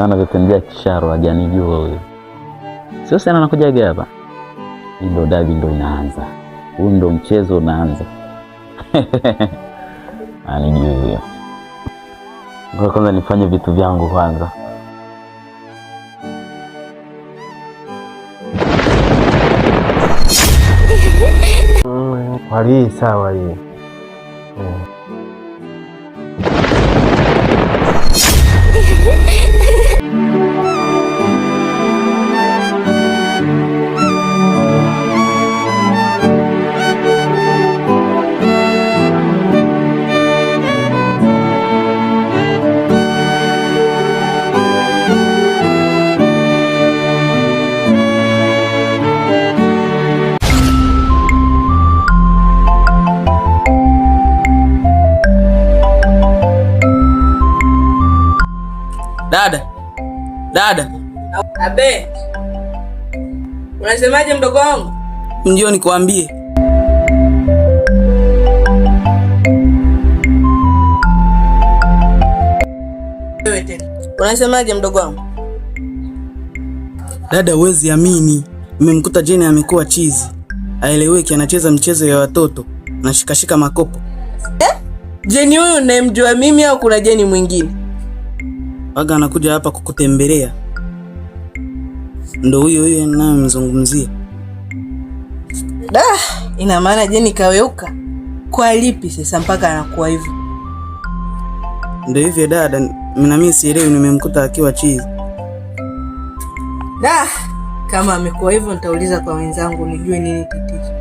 Naona vitembea kisharo hajanijua huyo. Sio sana anakujaga hapa. Ndio dabi ndio inaanza. Huu ndio mchezo unaanza. Anijui huyo. Ngoja kwanza nifanye vitu vyangu kwanza. Wali sawa hii. Dada. Abe. Unasemaje mdogo wangu? Ndio nikwambie. Wewe tena. Unasemaje mdogo wangu? Dada, huwezi amini. Nimemkuta Jeni amekuwa chizi. Aeleweki, anacheza mchezo ya watoto. Anashikashika makopo. Jeni huyu unayemjua mimi au kuna Jeni mwingine? Waga anakuja hapa kukutembelea. Ndio huyo ninayemzungumzia. Ina maana Jeni kaweuka. Kwa lipi sasa mpaka anakuwa hivyo? Ndio hivyo dada, mimi sielewi, nimemkuta akiwa chizi. Kama amekuwa hivyo nitauliza kwa wenzangu nijue nini tatizo.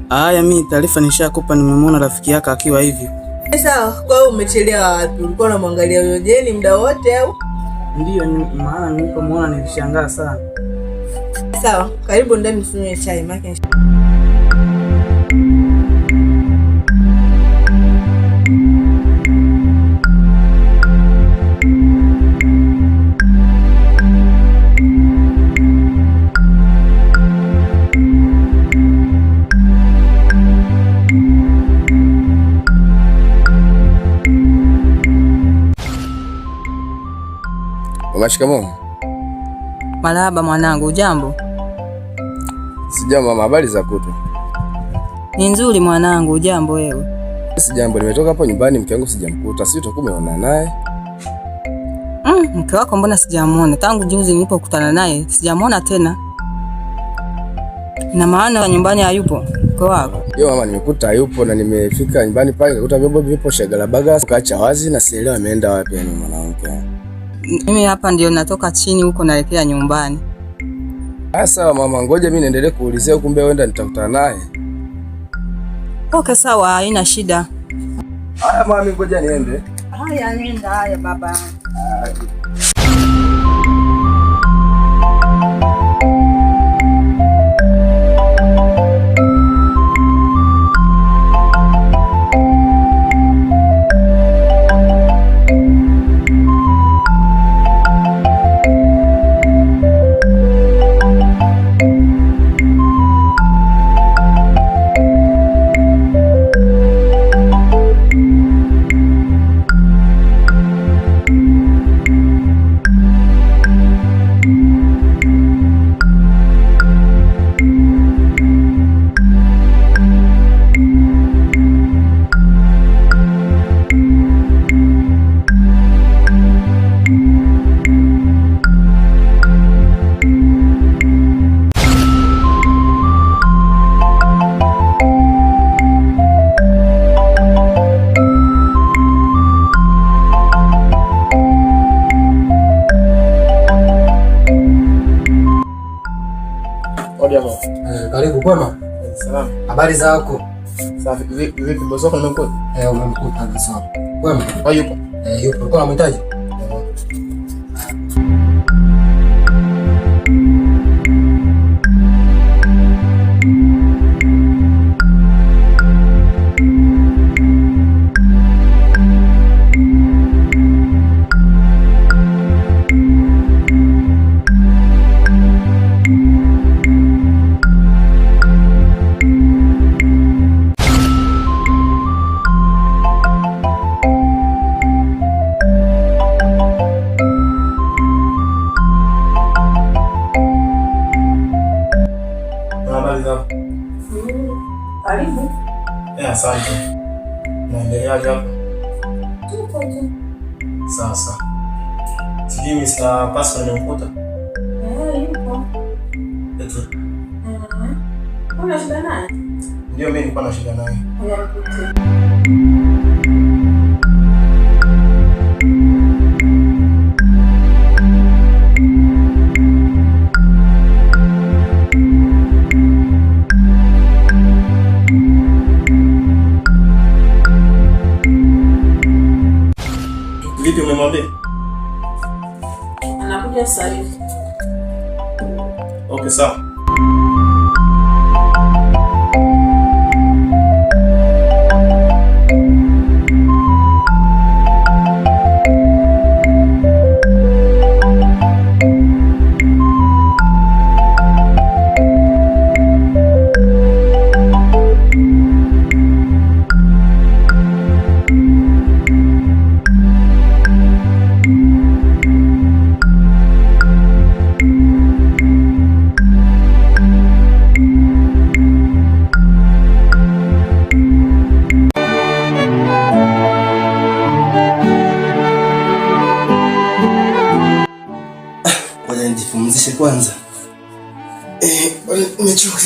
Haya, mimi taarifa nishakupa, nimemwona rafiki yako akiwa hivyo. Sawa, kwa hiyo umechelewa wapi? Ulikuwa unamwangalia huyo Jeni muda wote au? Ndio, maana nilipomwona nilishangaa sana. Sawa, karibu ndani tunywe chai maki. Shikamoo. Marahaba mwanangu, ujambo? Sijambo mama, habari za kutu? Ni nzuri mwanangu, ujambo wewe? Sijambo, nimetoka hapo nyumbani, mke wangu sijamkuta, sio utakuwa umeona naye? Mke wako mbona sijamuona? Tangu juzi nilipokutana naye sijamuona tena. Na maana nyumbani hayupo mke wako? Yo mama, nimekuta hayupo na nimefika nyumbani pale nikakuta vyombo vipo shagala baga kaacha wazi na sielewa ameenda wapi ni mwanamke. Mimi hapa ndio natoka chini huko naelekea nyumbani. Sawa mama, ngoja mimi niendelee kuulizia kumbe wenda nitakutana naye. Okay sawa, haina shida. Haya mama, ngoja niende. Haya nenda, haya baba. Karibu kwema. Salamu. Habari zako? Safi. Vipi boss wako nimemkuta? Umemkuta sawa. Kwema. Yupo. Yupo. Kwa mhitaji? Karibu. Asante. Naendeleaje hapo? Tupo tu. Sasa. Sijui Mr. Pascal nimekuta. Yupo. Eti. Kuna shida naye? Ndio mimi nilikuwa na shida naye. Vipi umemwambia? Anakuja sasa hivi. Okay, sawa. Nijipumzishe kwanza. Nimechoka.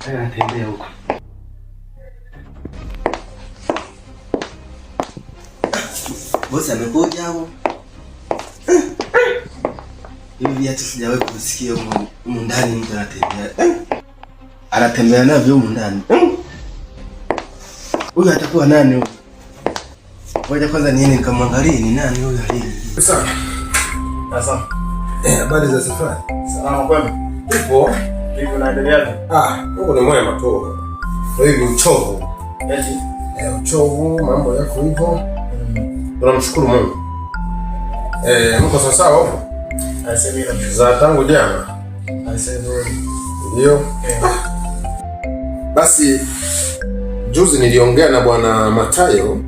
Anatembea huko. Bosi amekuja hapo. Hivi hata sijawahi kusikia huko ndani mtu anatembea. Anatembea navyo huko ndani. Huyu atakuwa nani huyu? Ngoja kwanza niende nikamwangalie ni nani huyu aliye. Sawa. Sasa. Habari za safari? Salama kwema. Upo? Hivi unaendeleaje? Huko ni mwema tu. Kwa hivi uchovu. Eti Uchovu, mambo yako hivyo. Tunamshukuru Mungu. Mko sawa huko? asemira Za tangu jana. asemira. Ndio. Basi juzi niliongea na Bwana Matayo.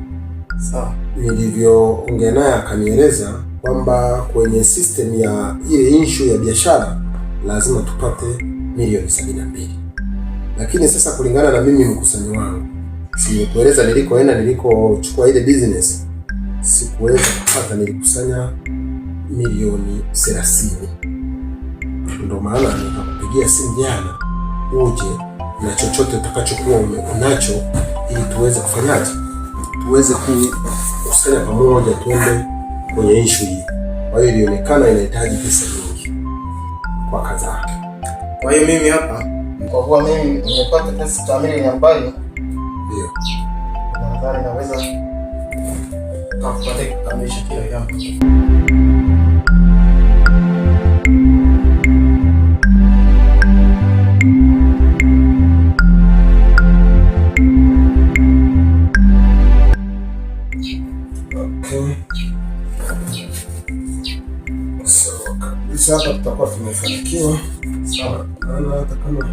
Sawa. Nilivyoongea naye akanieleza kwamba kwenye system ya ile issue ya biashara lazima tupate milioni 72. Lakini sasa kulingana na mimi mkusanyo wangu, simekueleza nilikoenda nilikochukua ile business, sikuweza kupata, nilikusanya milioni 30. Ndio maana nikakupigia simu jana uje na chochote utakachokuwa unacho ili tuweze kufanyaje, tuweze kukusanya pamoja tuende kwenye issue hii. Kwa hiyo ilionekana inahitaji pesa nyingi kwa kazi yake. Kwa hiyo mimi hapa kwa kuwa mimi nimepata pesa kamili ambayo ndio nadhani naweza kupata kukamilisha kila jambo. Hapa tutakuwa tumefanikiwa. Sawa. Maana hata kama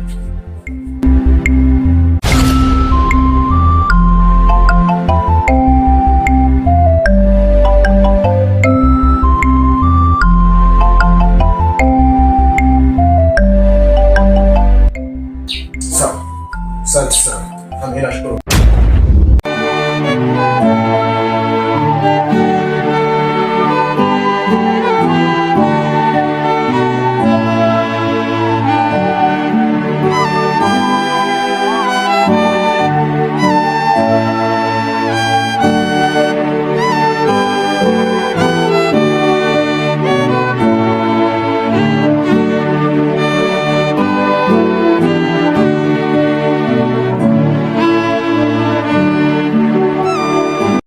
sawa. Asante sana. Amina, shukuru.